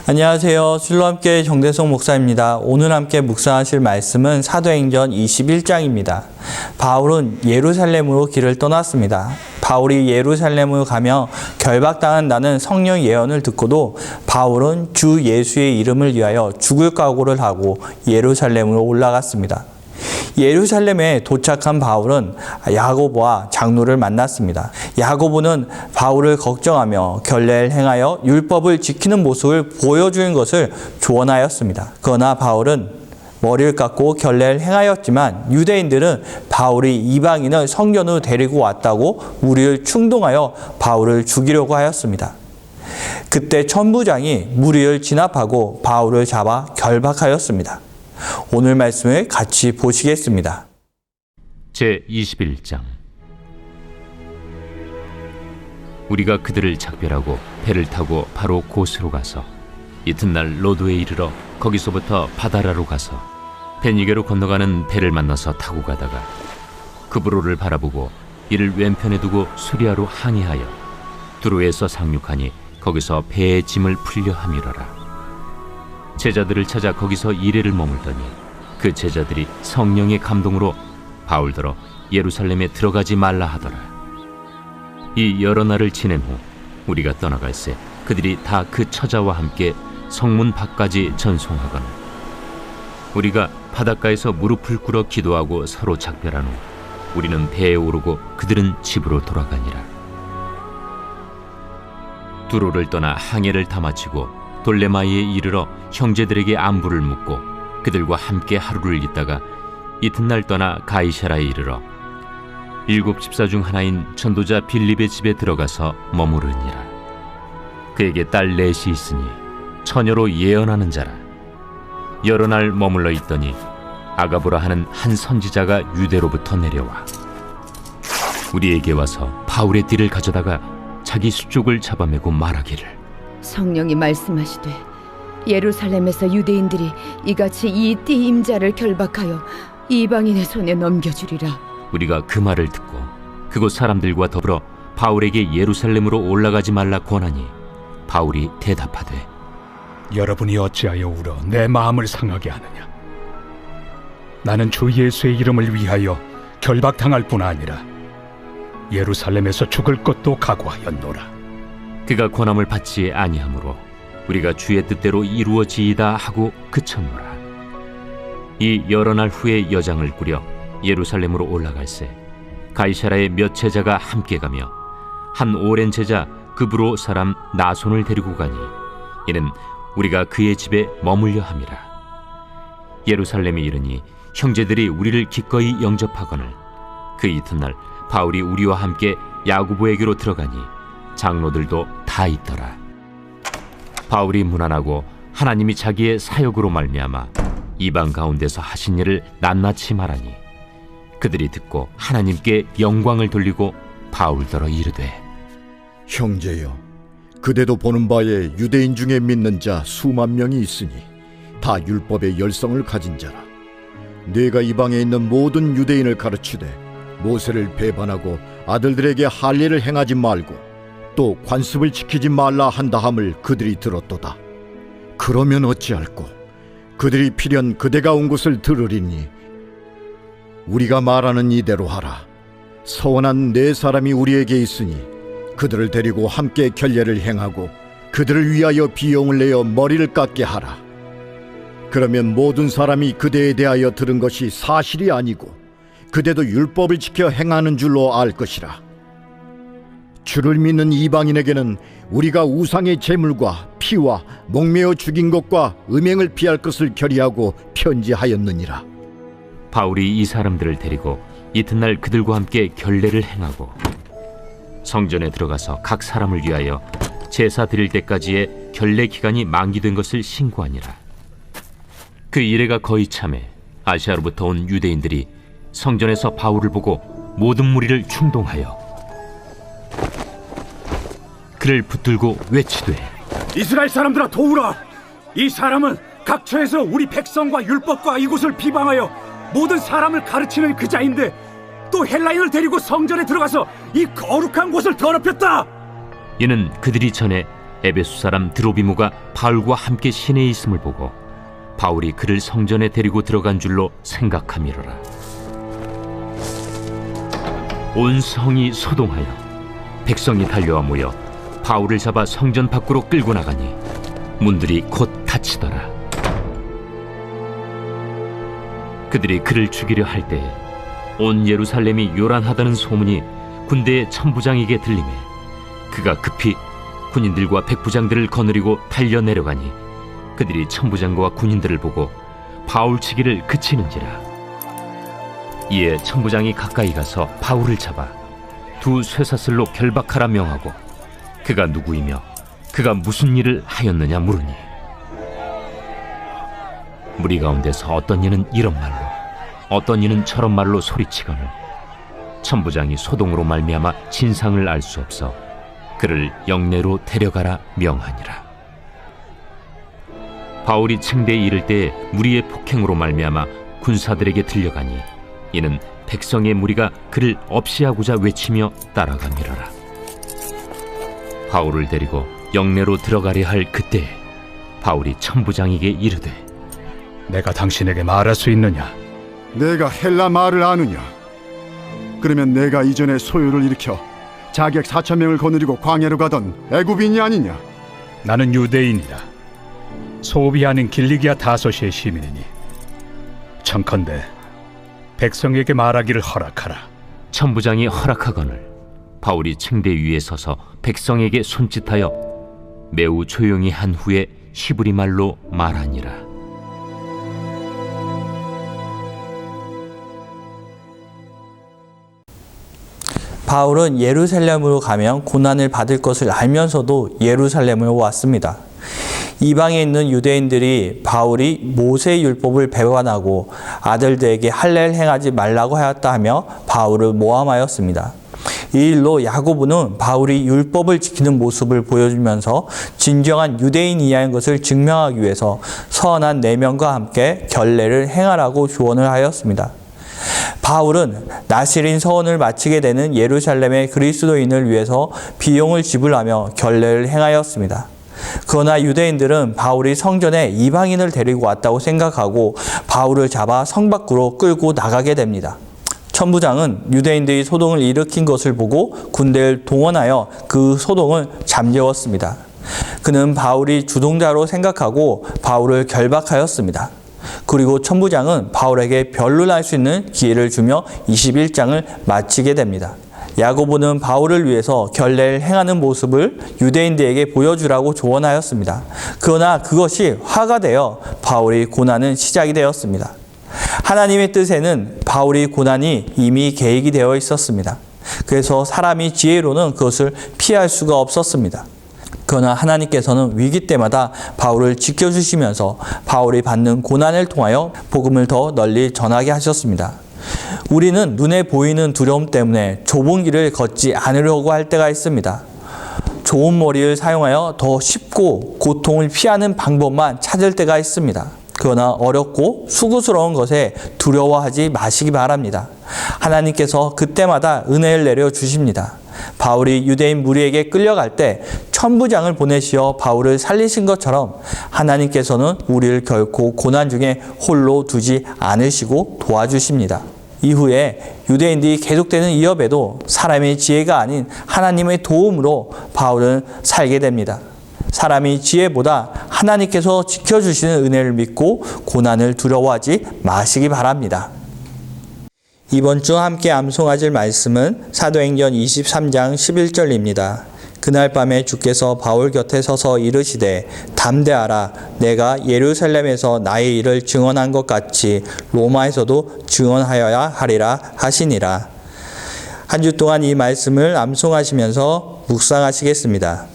안녕하세요. 술로함께 정대성 목사입니다. 오늘 함께 묵상하실 말씀은 사도행전 21장입니다. 바울은 예루살렘으로 길을 떠났습니다. 바울이 예루살렘으로 가며 결박당한다는 성령 예언을 듣고도 바울은 주 예수의 이름을 위하여 죽을 각오를 하고 예루살렘으로 올라갔습니다. 예루살렘에 도착한 바울은 야고보와 장로를 만났습니다. 야고보는 바울을 걱정하며 결례를 행하여 율법을 지키는 모습을 보여주는 것을 조언하였습니다. 그러나 바울은 머리를 깎고 결례를 행하였지만 유대인들은 바울이 이방인을 성전으로 데리고 왔다고 무리를 충동하여 바울을 죽이려고 하였습니다. 그때 천부장이 무리를 진압하고 바울을 잡아 결박하였습니다. 오늘 말씀을 같이 보시겠습니다. 제21장. 우리가 그들을 작별하고 배를 타고 바로 고스로 가서 이튿날 로도에 이르러 거기서부터 바다라로 가서 베니게로 건너가는 배를 만나서 타고 가다가 그브로를 바라보고 이를 왼편에 두고 수리아로 항해하여 두로에서 상륙하니 거기서 배의 짐을 풀려 함이러라. 제자들을 찾아 거기서 이레를 머물더니 그 제자들이 성령의 감동으로 바울더러 예루살렘에 들어가지 말라 하더라. 이 여러 날을 지낸 후 우리가 떠나갈새 그들이 다 그 처자와 함께 성문 밖까지 전송하거늘 우리가 바닷가에서 무릎을 꿇어 기도하고 서로 작별한 후 우리는 배에 오르고 그들은 집으로 돌아가니라. 두로를 떠나 항해를 다 마치고 돌레마이에 이르러 형제들에게 안부를 묻고 그들과 함께 하루를 있다가 이튿날 떠나 가이사라에 이르러 7 집사 중 하나인 전도자 빌립의 집에 들어가서 머무르니라. 그에게 딸 넷이 있으니 처녀로 예언하는 자라. 여러 날 머물러 있더니 아가보라 하는 한 선지자가 유대로부터 내려와 우리에게 와서 바울의 띠를 가져다가 자기 수족을 잡아매고 말하기를 성령이 말씀하시되 예루살렘에서 유대인들이 이같이 이 띠 임자를 결박하여 이방인의 손에 넘겨주리라. 우리가 그 말을 듣고 그곳 사람들과 더불어 바울에게 예루살렘으로 올라가지 말라 권하니 바울이 대답하되 여러분이 어찌하여 울어 내 마음을 상하게 하느냐. 나는 주 예수의 이름을 위하여 결박당할 뿐 아니라 예루살렘에서 죽을 것도 각오하였노라. 그가 권함을 받지 아니하므로 우리가 주의 뜻대로 이루어지이다 하고 그쳤노라. 이 여러 날 후에 여장을 꾸려 예루살렘으로 올라갈새 가이사라의 몇 제자가 함께 가며 한 오랜 제자 그브로 사람 나손을 데리고 가니 이는 우리가 그의 집에 머물려 함이라. 예루살렘에 이르니 형제들이 우리를 기꺼이 영접하거늘 그 이튿날 바울이 우리와 함께 야고보에게로 들어가니 장로들도 다 있더라. 바울이 문안하고 하나님이 자기의 사역으로 말미암아 이방 가운데서 하신 일을 낱낱이 말하니 그들이 듣고 하나님께 영광을 돌리고 바울더러 이르되 형제여, 그대도 보는 바에 유대인 중에 믿는 자 수만 명이 있으니 다 율법의 열성을 가진 자라. 네가 이방에 있는 모든 유대인을 가르치되 모세를 배반하고 아들들에게 할례를 행하지 말고 또 관습을 지키지 말라 한다함을 그들이 들었도다. 그러면 어찌할꼬? 그들이 필연 그대가 온 곳을 들으리니 우리가 말하는 이대로 하라. 서원한 네 사람이 우리에게 있으니 그들을 데리고 함께 결례를 행하고 그들을 위하여 비용을 내어 머리를 깎게 하라. 그러면 모든 사람이 그대에 대하여 들은 것이 사실이 아니고 그대도 율법을 지켜 행하는 줄로 알 것이라. 주를 믿는 이방인에게는 우리가 우상의 제물과 피와 목매어 죽인 것과 음행을 피할 것을 결의하고 편지하였느니라. 바울이 이 사람들을 데리고 이튿날 그들과 함께 결례를 행하고 성전에 들어가서 각 사람을 위하여 제사 드릴 때까지의 결례 기간이 만기된 것을 신고하니라. 그 이래가 거의 참에 아시아로부터 온 유대인들이 성전에서 바울을 보고 모든 무리를 충동하여 그를 붙들고 외치되 이스라엘 사람들아 도우라. 이 사람은 각처에서 우리 백성과 율법과 이곳을 비방하여 모든 사람을 가르치는 그 자인데 또 헬라인을 데리고 성전에 들어가서 이 거룩한 곳을 더럽혔다. 이는 그들이 전에 에베소 사람 드로비무가 바울과 함께 시내에 있음을 보고 바울이 그를 성전에 데리고 들어간 줄로 생각함이로라. 온 성이 소동하여 백성이 달려와 모여 바울을 잡아 성전 밖으로 끌고 나가니 문들이 곧 닫히더라. 그들이 그를 죽이려 할 때에 온 예루살렘이 요란하다는 소문이 군대의 천부장에게 들리매 그가 급히 군인들과 백부장들을 거느리고 달려 내려가니 그들이 천부장과 군인들을 보고 바울 치기를 그치는지라. 이에 천부장이 가까이 가서 바울을 잡아 두 쇠사슬로 결박하라 명하고 그가 누구이며 그가 무슨 일을 하였느냐 물으니 무리 가운데서 어떤 이는 이런 말로 어떤 이는 저런 말로 소리치거늘 천부장이 소동으로 말미암아 진상을 알 수 없어 그를 영내로 데려가라 명하니라. 바울이 층대에 이를 때에 무리의 폭행으로 말미암아 군사들에게 들려가니 이는 백성의 무리가 그를 없이하고자 외치며 따라가미러라. 바울을 데리고 영내로 들어가려 할 그때에 바울이 천부장에게 이르되 내가 당신에게 말할 수 있느냐? 내가 헬라 말을 아느냐? 그러면 내가 이전에 소요를 일으켜 자객 4,000명을 거느리고 광야로 가던 애굽인이 아니냐? 나는 유대인이다. 소비 아닌 길리기아 다소시의 시민이니 청컨대 백성에게 말하기를 허락하라. 천부장이 허락하거늘 바울이 층대 위에 서서 백성에게 손짓하여 매우 조용히 한 후에 히브리 말로 말하니라. 바울은 예루살렘으로 가면 고난을 받을 것을 알면서도 예루살렘으로 왔습니다. 이방에 있는 유대인들이 바울이 모세의 율법을 배반하고 아들들에게 할례를 행하지 말라고 하였다 하며 바울을 모함하였습니다. 이 일로 야고보는 바울이 율법을 지키는 모습을 보여주면서 진정한 유대인이라는 것을 증명하기 위해서 선한 4명과 함께 결례를 행하라고 조언을 하였습니다. 바울은 나실인 서원을 마치게 되는 예루살렘의 그리스도인을 위해서 비용을 지불하며 결례를 행하였습니다. 그러나 유대인들은 바울이 성전에 이방인을 데리고 왔다고 생각하고 바울을 잡아 성 밖으로 끌고 나가게 됩니다. 천부장은 유대인들이 소동을 일으킨 것을 보고 군대를 동원하여 그 소동을 잠재웠습니다. 그는 바울이 주동자로 생각하고 바울을 결박하였습니다. 그리고 천부장은 바울에게 변론할 수 있는 기회를 주며 21장을 마치게 됩니다. 야고보는 바울을 위해서 결례를 행하는 모습을 유대인들에게 보여주라고 조언하였습니다. 그러나 그것이 화가 되어 바울의 고난은 시작이 되었습니다. 하나님의 뜻에는 바울의 고난이 이미 계획이 되어 있었습니다. 그래서 사람이 지혜로는 그것을 피할 수가 없었습니다. 그러나 하나님께서는 위기 때마다 바울을 지켜주시면서 바울이 받는 고난을 통하여 복음을 더 널리 전하게 하셨습니다. 우리는 눈에 보이는 두려움 때문에 좁은 길을 걷지 않으려고 할 때가 있습니다. 좋은 머리를 사용하여 더 쉽고 고통을 피하는 방법만 찾을 때가 있습니다. 그러나 어렵고 수고스러운 것에 두려워하지 마시기 바랍니다. 하나님께서 그때마다 은혜를 내려 주십니다. 바울이 유대인 무리에게 끌려갈 때 천부장을 보내시어 바울을 살리신 것처럼 하나님께서는 우리를 결코 고난 중에 홀로 두지 않으시고 도와주십니다. 이후에 유대인들이 계속되는 위협에도 사람의 지혜가 아닌 하나님의 도움으로 바울은 살게 됩니다. 사람이 지혜보다 하나님께서 지켜주시는 은혜를 믿고 고난을 두려워하지 마시기 바랍니다. 이번 주 함께 암송하실 말씀은 사도행전 23장 11절입니다. 그날 밤에 주께서 바울 곁에 서서 이르시되 담대하라 내가 예루살렘에서 나의 일을 증언한 것 같이 로마에서도 증언하여야 하리라 하시니라. 한 주 동안 이 말씀을 암송하시면서 묵상하시겠습니다.